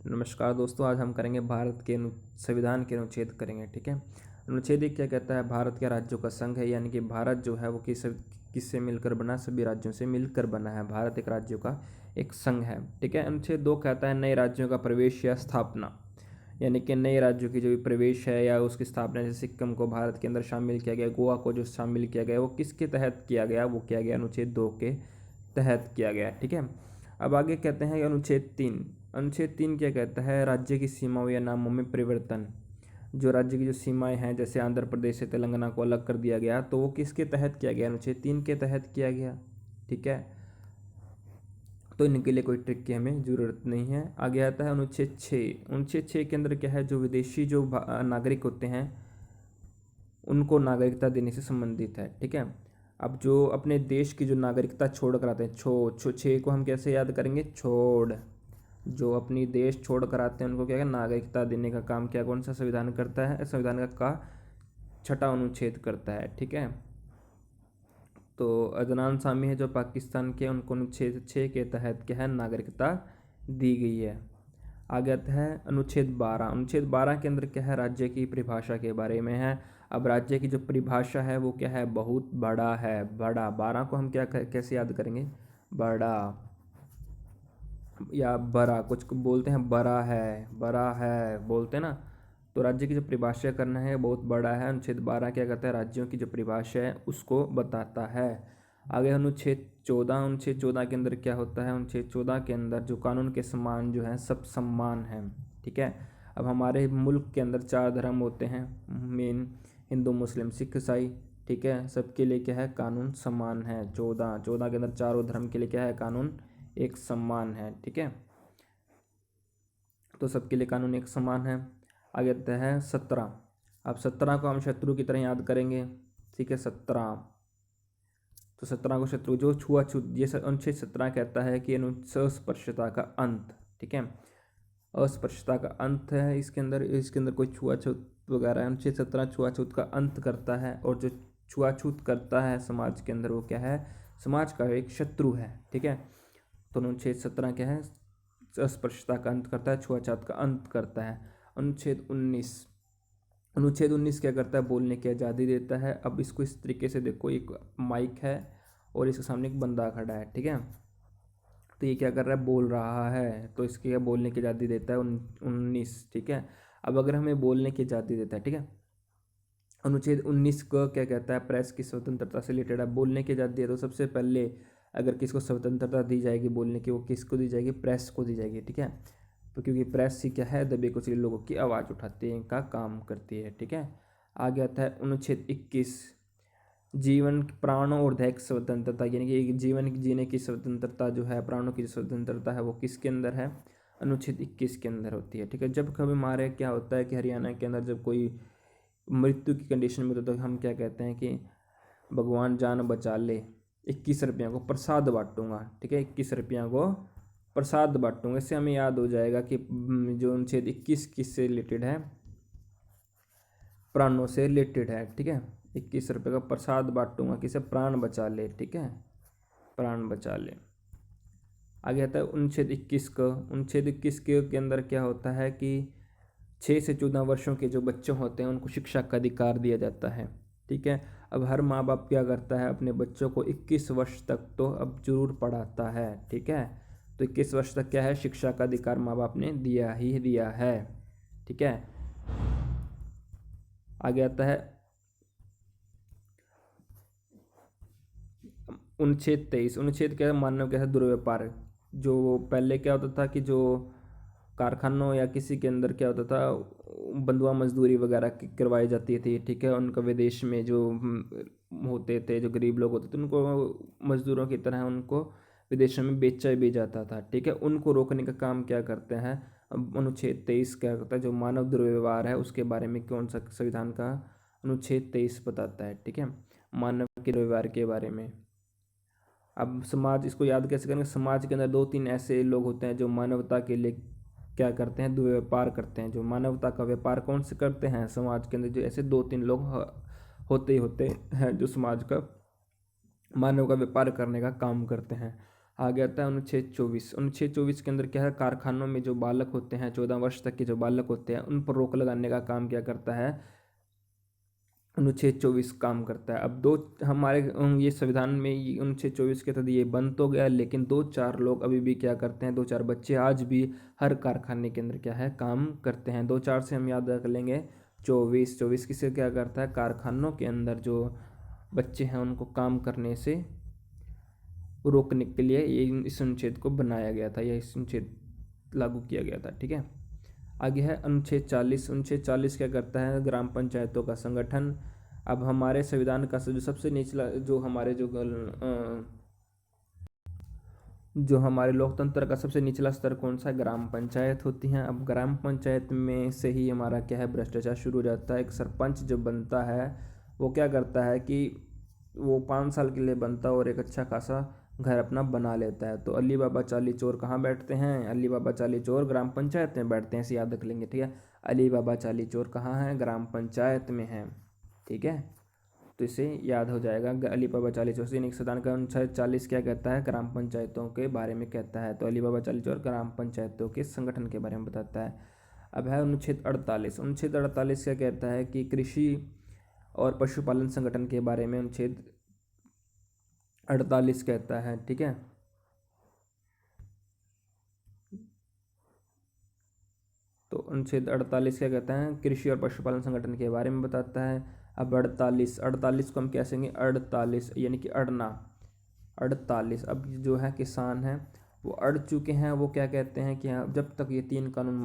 नमस्कार दोस्तों, आज हम करेंगे भारत के संविधान के अनुच्छेद करेंगे। ठीक है। अनुच्छेद एक क्या कहता है? भारत के राज्यों का संघ है, यानी कि भारत जो है वो किससे मिलकर बना? सभी राज्यों से मिलकर बना है। भारत एक राज्यों का एक संघ है। ठीक है। अनुच्छेद दो कहता है नए राज्यों का प्रवेश या स्थापना, यानी कि नए राज्यों की जो भी प्रवेश है या उसकी स्थापना, जैसे सिक्किम को भारत के अंदर शामिल किया गया, गोवा को जो शामिल किया गया, वो किसके तहत किया गया? वो किया गया अनुच्छेद दो के तहत किया गया। ठीक है। अब आगे कहते हैं अनुच्छेद तीन। अनुच्छेद तीन क्या कहता है? राज्य की सीमाओं या नामों में परिवर्तन। जो राज्य की जो सीमाएं हैं, जैसे आंध्र प्रदेश से तेलंगाना को अलग कर दिया गया, तो वो किसके तहत किया गया? अनुच्छेद तीन के तहत किया गया। ठीक है। तो इनके लिए कोई ट्रिक की हमें जरूरत नहीं है। आगे आता है अनुच्छेद छः। अनुच्छेद छः के अंदर क्या है? जो विदेशी जो नागरिक होते हैं उनको नागरिकता देने से संबंधित है। ठीक है। अब जो अपने देश की जो नागरिकता छोड़ कर आते हैं, छः को हम कैसे याद करेंगे? छोड़। जो अपनी देश छोड़ कर आते हैं उनको क्या है? नागरिकता देने का काम क्या कौन सा संविधान करता है? संविधान का छठा अनुच्छेद करता है। ठीक है। तो अदनान सामी है जो पाकिस्तान के, उनको अनुच्छेद 6 के तहत क्या है? नागरिकता दी गई है। आगे आता है अनुच्छेद 12। अनुच्छेद 12 के अंदर क्या है? राज्य की परिभाषा के बारे में है। अब राज्य की जो परिभाषा है वो क्या है? बहुत बड़ा है। बड़ा 12 को हम क्या कैसे याद करेंगे? बड़ा या बड़ा, कुछ को बोलते हैं बड़ा है बोलते हैं ना। तो राज्य की जो परिभाषा करना है बहुत बड़ा है। अनुच्छेद 12 क्या कहता है? राज्यों की जो परिभाषा है उसको बताता है। आगे अनुच्छेद 14। अनुच्छेद 14 के अंदर क्या होता है? अनुच्छेद 14 के अंदर जो कानून के समान जो है सब सम्मान है। ठीक है। अब हमारे मुल्क के अंदर 4 धर्म होते हैं मेन, हिंदू मुस्लिम सिख ईसाई। ठीक है। सबके लिए क्या है? कानून समान है। 14 के अंदर चारों धर्म के लिए क्या है? कानून एक समान है। ठीक है। तो सबके लिए कानून एक समान है। आगे आता है 17। अब 17 को हम शत्रु की तरह याद करेंगे। ठीक है। 17, तो 17 को शत्रु, जो छुआछूत, ये अनुच्छेद 17 कहता है कि अस्पृश्यता का अंत। ठीक है। अस्पृश्यता का अंत है इसके अंदर कोई छुआछूत वगैरह, अनुच्छेद 17 छुआछूत का अंत करता है। और जो छुआछूत करता है समाज के अंदर वो क्या है? समाज का एक शत्रु है। ठीक है। तो अनुच्छेद 17 क्या है? अस्पृश्यता का अंत करता है, छुआछूत का अंत करता है। अनुच्छेद 19। अनुच्छेद 19 क्या करता है? बोलने की आज़ादी देता है। अब इसको इस तरीके से देखो, एक माइक है और इसके सामने एक बंदा खड़ा है। ठीक है। तो ये क्या कर रहा है? बोल रहा है। तो इसके क्या बोलने की आज़ादी देता है? 19। ठीक है। अब अगर हमें बोलने की आज़ादी देता है, ठीक है, अनुच्छेद 19 को क्या कहता है? प्रेस की स्वतंत्रता से रिलेटेड है। बोलने की आज़ादी है तो सबसे पहले अगर किसको स्वतंत्रता दी जाएगी बोलने की, वो किसको दी जाएगी? प्रेस को दी जाएगी। ठीक है। तो क्योंकि प्रेस ही क्या है? दबे कुचले लोगों की आवाज़ उठाते हैं का काम करती है। ठीक है। आगे आता है अनुच्छेद 21। जीवन, प्राणों और दैहिक स्वतंत्रता, यानी कि जीवन जीने की स्वतंत्रता जो है, प्राणों की स्वतंत्रता है, वो किसके अंदर है? अनुच्छेद 21 के अंदर होती है। ठीक है। जब कभी हमारे क्या होता है कि हरियाणा के अंदर जब कोई मृत्यु की कंडीशन में, तो हम क्या कहते हैं कि भगवान जान बचा ले, 21 रुपया को प्रसाद बांटूंगा। ठीक है। 21 रुपया को प्रसाद बांटूंगा। इससे हमें याद हो जाएगा कि जो अनुच्छेद 21 किससे रिलेटेड है? प्राणों से रिलेटेड है। ठीक है। 21 रुपये का प्रसाद बांटूंगा, किसे? प्राण बचा ले। ठीक है। प्राण बचा ले। आगे आता है अनुच्छेद 21 का। अनुच्छेद 21 के अंदर क्या होता है कि 6 से 14 वर्षों के जो बच्चे होते हैं उनको शिक्षा का अधिकार दिया जाता है। ठीक है। अब हर माँ बाप क्या करता है? अपने बच्चों को 21 वर्ष तक तो अब जरूर पढ़ाता है। ठीक है। तो 21 वर्ष तक क्या है? शिक्षा का अधिकार माँ बाप ने दिया ही दिया है। ठीक है। आगे आता है अनुच्छेद 23। अनुच्छेद क्या है? मानव क्या है? दुर्व्यापार। जो पहले क्या होता था कि जो कारखानों या किसी के अंदर क्या होता था, बंधुआ मजदूरी वगैरह करवाई जाती थी। ठीक है। उनको विदेश में जो होते थे, जो गरीब लोग होते थे, उनको मजदूरों की तरह उनको विदेशों में बेचा भी जाता था। ठीक है। उनको रोकने का काम क्या करते हैं? अब अनुच्छेद 23 क्या करता है? जो मानव दुर्व्यवहार है उसके बारे में कौन सा संविधान का अनुच्छेद 23 बताता है? ठीक है। मानव के दुर्व्यवहार के बारे में। अब समाज, इसको याद कैसे करेंगे? समाज के अंदर 2-3 ऐसे लोग होते हैं जो मानवता के लिए क्या करते हैं? दुर्व्यापार करते हैं। जो मानवता का व्यापार कौन से करते हैं समाज के अंदर? जो ऐसे 2-3 लोग होते ही होते हैं जो समाज का, मानव का व्यापार करने का काम करते हैं। आगे आता है अनुच्छेद 24। अनुच्छेद 24 के अंदर क्या है, कारखानों में जो बालक होते हैं, 14 वर्ष तक के जो बालक होते हैं, उन पर रोक लगाने का काम क्या करता है, अनुच्छेद 24 काम करता है। अब दो हमारे ये संविधान में अनुच्छेद 24 के तहत ये बंद तो गया, लेकिन 2-4 लोग अभी भी क्या करते हैं, 2-4 बच्चे आज भी हर कारखाने के अंदर क्या है, काम करते हैं। 2-4 से हम याद रख लेंगे 24 किसे क्या करता है, कारखानों के अंदर जो बच्चे हैं उनको काम करने से रोकने के लिए ये इस अनुच्छेद को बनाया गया था, या इस अनुच्छेद लागू किया गया था। ठीक है, आगे है अनुच्छेद 40। अनुच्छेद 40 क्या करता है, ग्राम पंचायतों का संगठन। अब हमारे संविधान का जो सबसे निचला जो हमारे जो हमारे लोकतंत्र का सबसे निचला स्तर कौन सा है, ग्राम पंचायत होती हैं। अब ग्राम पंचायत में से ही हमारा क्या है, भ्रष्टाचार शुरू हो जाता है। एक सरपंच जो बनता है वो क्या करता है कि वो 5 साल के लिए बनता है और एक अच्छा खासा घर अपना बना लेता है। तो अली बाबा चाली चोर कहाँ बैठते हैं, अली बाबा चाली चोर ग्राम पंचायत में बैठते हैं, इसे याद रख लेंगे। ठीक है, अली बाबा चाली चोर कहाँ हैं, ग्राम पंचायत में हैं। ठीक है, तो इसे याद हो जाएगा। अली बाबा चाली चोर सैनिक सदान का अनुच्छेद 40 क्या कहता है, ग्राम पंचायतों के बारे में कहता है। तो अली बाबा चाली चोर ग्राम पंचायतों के संगठन के बारे में बताता है। अब है अनुच्छेद 48। अनुच्छेद 48 क्या कहता है कि कृषि और पशुपालन संगठन के बारे में अनुच्छेद 48 कहता है। ठीक है, तो अनुच्छेद 48 क्या कहता है, कृषि और पशुपालन संगठन के बारे में बताता है। अब 48 को हम क्या कहेंगे, 48 यानी कि अड़ना, 48। अब जो है किसान हैं वो अड़ चुके हैं, वो क्या कहते हैं कि हाँ, जब तक ये 3 कानून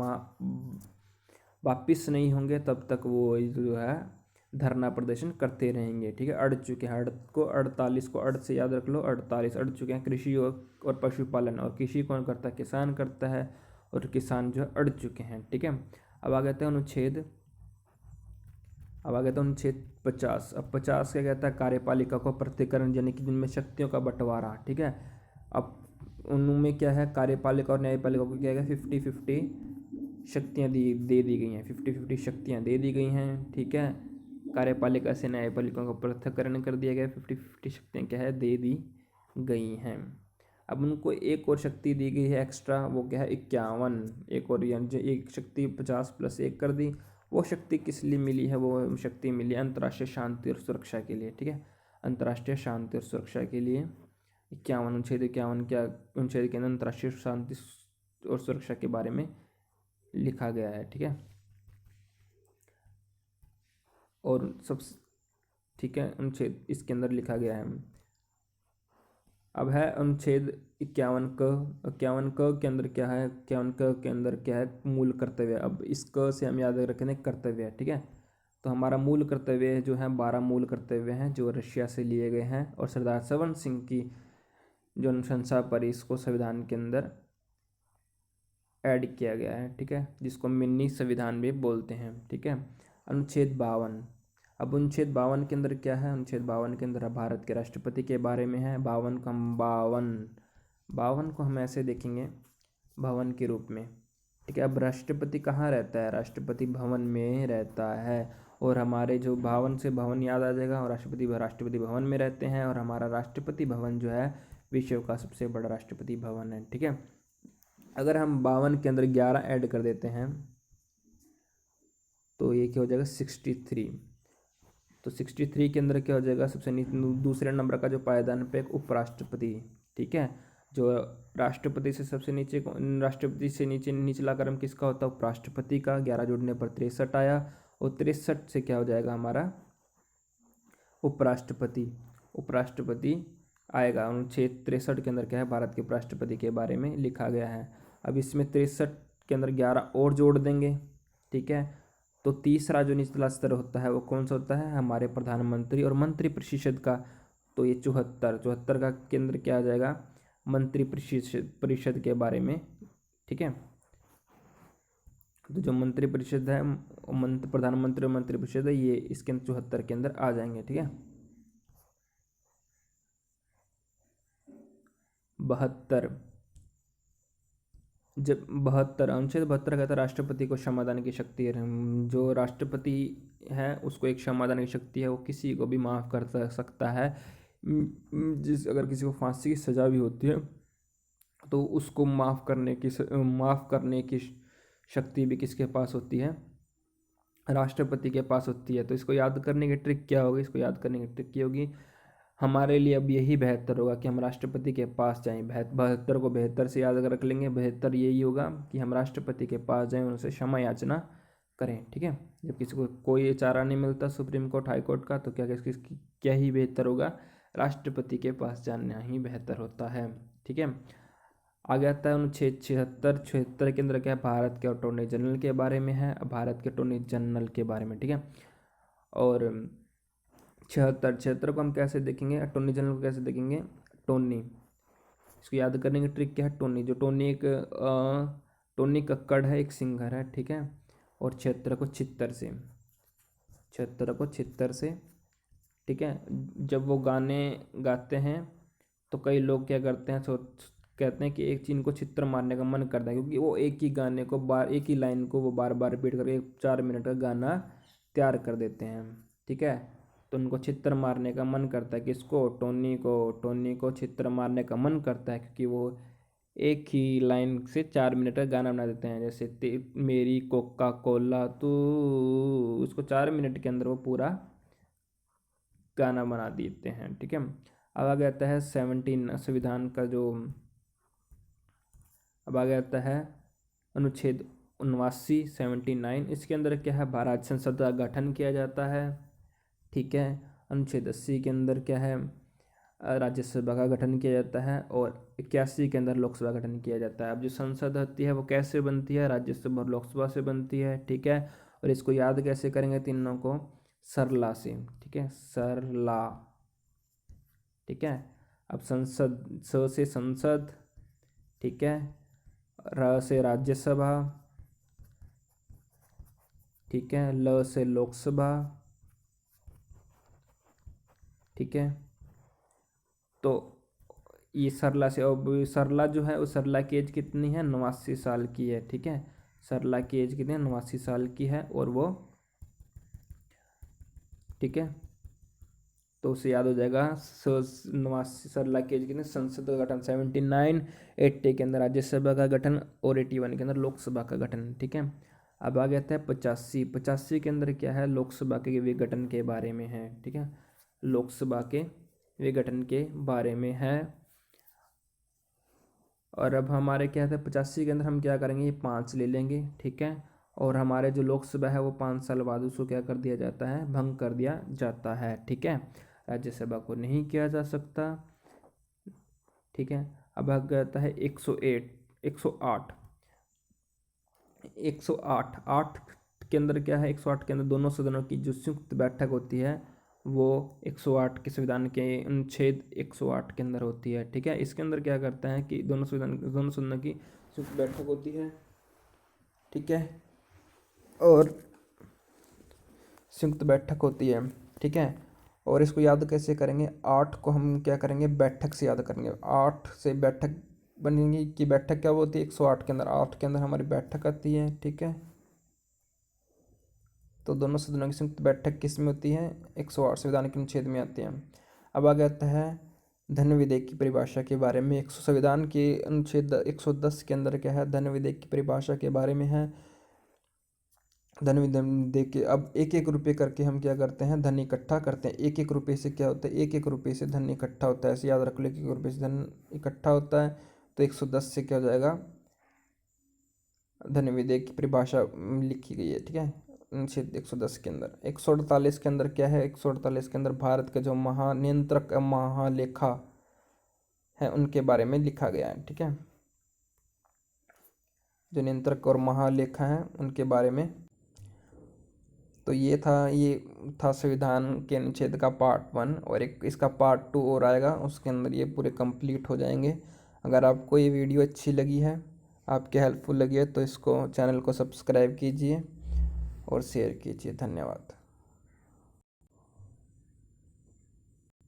वापिस नहीं होंगे तब तक वो जो है धरना प्रदर्शन करते रहेंगे। ठीक है, अड़ चुके हैं, अड़ को 48 को अड़ से याद रख लो, 48 अड़ चुके हैं। कृषि और पशुपालन, और कृषि कौन करता है, किसान करता है, और किसान जो है अड़ चुके हैं। ठीक है, अब आ गए अनुच्छेद 50। अब 50 क्या कहता है, कार्यपालिका को पृथक्करण, यानी कि जिनमें शक्तियों का बंटवारा। ठीक है, अब उनमें क्या है, कार्यपालिका और न्यायपालिका को क्या है, 50-50 शक्तियाँ दे दी गई हैं, 50-50 शक्तियाँ दे दी गई हैं। ठीक है, कार्यपालिका से न्यायपालिका को पृथक्करण कर दिया गया, 50-50 शक्तियाँ क्या है, दे दी गई हैं। अब उनको एक और शक्ति दी गई है एक्स्ट्रा, वो क्या है, 51। एक और यानी एक शक्ति 50 + 1 कर दी। वो शक्ति किस लिए मिली है, वो शक्ति मिली अंतर्राष्ट्रीय शांति और सुरक्षा के लिए। ठीक है, अंतर्राष्ट्रीय शांति और सुरक्षा के लिए 51 अनुच्छेद 51 क्या अनुच्छेद के अंदर अंतर्राष्ट्रीय शांति और सुरक्षा के बारे में लिखा गया है। ठीक है, और सब ठीक है, अनुच्छेद इसके अंदर लिखा गया है। अब है अनुच्छेद 51 के अंदर क्या है, 51 के अंदर क्या है, मूल कर्तव्य। अब इसको से हम याद रखेंगे कर्तव्य। ठीक है, तो हमारा मूल कर्तव्य जो है 12 मूल कर्तव्य हैं जो रशिया से लिए गए हैं, और सरदार सवन सिंह की जो अनुशंसा पर इसको संविधान के अंदर ऐड किया गया है। ठीक है, जिसको मिनी संविधान भी बोलते हैं। ठीक है, अनुच्छेद 52। अब अनुच्छेद 52 के अंदर क्या है, अनुच्छेद 52 के अंदर भारत के राष्ट्रपति के बारे में है। 52 को हम ऐसे देखेंगे भवन के रूप में। ठीक है, अब राष्ट्रपति कहाँ रहता है, राष्ट्रपति भवन में रहता है। और हमारे जो भवन से भवन याद आ जाएगा, और राष्ट्रपति भवन में रहते हैं, और हमारा राष्ट्रपति भवन जो है विश्व का सबसे बड़ा राष्ट्रपति भवन है। ठीक है, अगर हम 52 के अंदर 11 ऐड कर देते हैं तो ये क्या हो जाएगा, 63। तो 63 के अंदर क्या हो जाएगा, सबसे दूसरे नंबर का जो पायदान पे एक उपराष्ट्रपति। ठीक है, जो राष्ट्रपति से सबसे नीचे, राष्ट्रपति से नीचे निचला क्रम किसका होता है, उपराष्ट्रपति का। 11 जोड़ने पर 63 आया, और 63 से क्या हो जाएगा हमारा उपराष्ट्रपति आएगा। अनुच्छेद 63 के अंदर क्या है, भारत के उपराष्ट्रपति के बारे में लिखा गया है। अब इसमें 63 के अंदर 11 और जोड़ देंगे। ठीक है, तो तीसरा जो निचला स्तर होता है वो कौन सा होता है, हमारे प्रधानमंत्री और मंत्री परिषद का। तो ये 74 का के अंदर क्या आ जाएगा, मंत्री परिषद के बारे में। ठीक है, तो जो मंत्री परिषद है, प्रधानमंत्री और मंत्री परिषद है, ये इसके 74 के अंदर आ जाएंगे। ठीक है, 72। जब 72 अनुच्छेद 72 कहता है राष्ट्रपति को क्षमादान की शक्ति है। जो राष्ट्रपति है उसको एक क्षमादान की शक्ति है, वो किसी को भी माफ़ कर सकता है। अगर किसी को फांसी की सज़ा भी होती है तो उसको माफ़ करने की शक्ति भी किसके पास होती है? राष्ट्रपति के पास होती है। तो इसको याद करने की ट्रिक क्या होगी? इसको याद करने की ट्रिक क्या होगी? हमारे लिए अब यही बेहतर होगा कि हम राष्ट्रपति के पास जाएं। 72 को बेहतर से याद रख लेंगे। बेहतर यही होगा कि हम राष्ट्रपति के पास जाएं, उनसे क्षमा याचना करें। ठीक है, जब किसी को कोई चारा नहीं मिलता सुप्रीम कोर्ट हाई कोर्ट का, तो क्या ही बेहतर होगा? राष्ट्रपति के पास जाना ही बेहतर होता है। ठीक है, आगे आता है अनुच्छेद 76। 76 के अंदर क्या है? भारत के अटॉर्नी जनरल के बारे में है। भारत के अटॉर्नी जनरल के बारे में। ठीक है, और 76 को हम कैसे देखेंगे? अटॉर्नी जनरल को कैसे देखेंगे? टोनी। इसको याद करने की ट्रिक क्या है? टोनी, जो टोनी कक्कड़ है, एक सिंगर है। ठीक है, और 76 को छित्तर से, 76 को छित्तर से। ठीक है, जब वो गाने गाते हैं तो कई लोग क्या करते हैं, कहते हैं कि एक चीन को छित्र मारने का मन करता है, क्योंकि वो एक ही गाने को एक ही लाइन को वो बार बार रिपीट करके 4 मिनट का गाना तैयार कर देते हैं। ठीक है, तो उनको छित्र मारने का मन करता है। किसको? टोनी को छित्र मारने का मन करता है, क्योंकि वो एक ही लाइन से 4 मिनट का गाना बना देते हैं। जैसे मेरी कोका कोला तू, उसको 4 मिनट के अंदर वो पूरा गाना बना देते हैं। ठीक है, अब आगे आता है 17 संविधान का जो, अब आगे आता है अनुच्छेद 79, 79। इसके अंदर क्या है? भारत संसद का गठन किया जाता है। ठीक है, अनुच्छेद 80 के अंदर क्या है? राज्यसभा का गठन किया जाता है। और 81 के अंदर लोकसभा का गठन किया जाता है। अब जो संसद होती है वो कैसे बनती है? राज्यसभा और लोकसभा से बनती है। ठीक है, और इसको याद कैसे करेंगे तीनों को? सरला से। ठीक है, सरला। ठीक है, अब संसद, स से संसद। ठीक है, र से राज्यसभा। ठीक है, ल से लोकसभा। ठीक है, तो ये सरला से, अब सरला जो है, उस सरला की एज कितनी है? 89 साल की है। ठीक है, सरला की एज कितनी है? 89 साल की है। और वो, ठीक है, तो उसे याद हो जाएगा। 89 सरला की एज कितनी? संसद का गठन 79, 80 के अंदर राज्यसभा का गठन, और 81 के अंदर लोकसभा का गठन। ठीक है, अब आ गया था 85। 85 के अंदर क्या है? लोकसभा के विघटन के बारे में है। ठीक है, लोकसभा के विघटन के बारे में है। और अब हमारे क्या था 85 के अंदर हम क्या करेंगे? ये 5 ले लेंगे। ठीक है, और हमारे जो लोकसभा है वो 5 साल बाद उसको क्या कर दिया जाता है? भंग कर दिया जाता है। ठीक है, राज्यसभा को नहीं किया जा सकता। ठीक है, अब आ जाता है 108, 108, 108। 8 के अंदर क्या है? 108 के अंदर दोनों सदनों की जो संयुक्त बैठक होती है वो 108 के संविधान के अनुच्छेद 108 के अंदर होती है। ठीक है, इसके अंदर क्या करता है कि दोनों सदनों की संयुक्त बैठक होती है। ठीक है, और संयुक्त बैठक होती है। ठीक है, और इसको याद कैसे करेंगे? 8 को हम क्या करेंगे? बैठक से याद करेंगे। 8 से बैठक बनेगी कि बैठक क्या होती है? 108 के अंदर, 8 के अंदर हमारी बैठक आती है। ठीक है, तो दोनों सदनों की संयुक्त बैठक किस में होती है? 108 संविधान के अनुच्छेद में आती है। अब आ जाता है धन विधेयक की परिभाषा के बारे में। संविधान के अनुच्छेद 110 के अंदर क्या है? धन विधेयक की परिभाषा के बारे में है। धन विधेयक के, अब 1-1 रुपये करके हम क्या करते हैं? धन इकट्ठा करते हैं। 1-1 रुपये से क्या होता है? 1-1 रुपये से धन इकट्ठा होता है। ऐसे याद रख लो, 1-1 रुपये से धन इकट्ठा होता है। तो 110 से क्या हो जाएगा? धन विधेयक की परिभाषा लिखी गई है। ठीक है, अनुच्छेद 110 के अंदर। 148 के अंदर क्या है? 148 के अंदर भारत के जो महानियंत्रक महालेखा है उनके बारे में लिखा गया है। ठीक है, जो नियंत्रक और महालेखा हैं उनके बारे में। तो ये था संविधान के अनुच्छेद का पार्ट 1, और एक इसका पार्ट 2 और आएगा, उसके अंदर ये पूरे कंप्लीट हो जाएंगे। अगर आपको ये वीडियो अच्छी लगी है, आपके हेल्पफुल लगी है, तो इसको चैनल को सब्सक्राइब कीजिए और शेयर कीजिए। धन्यवाद।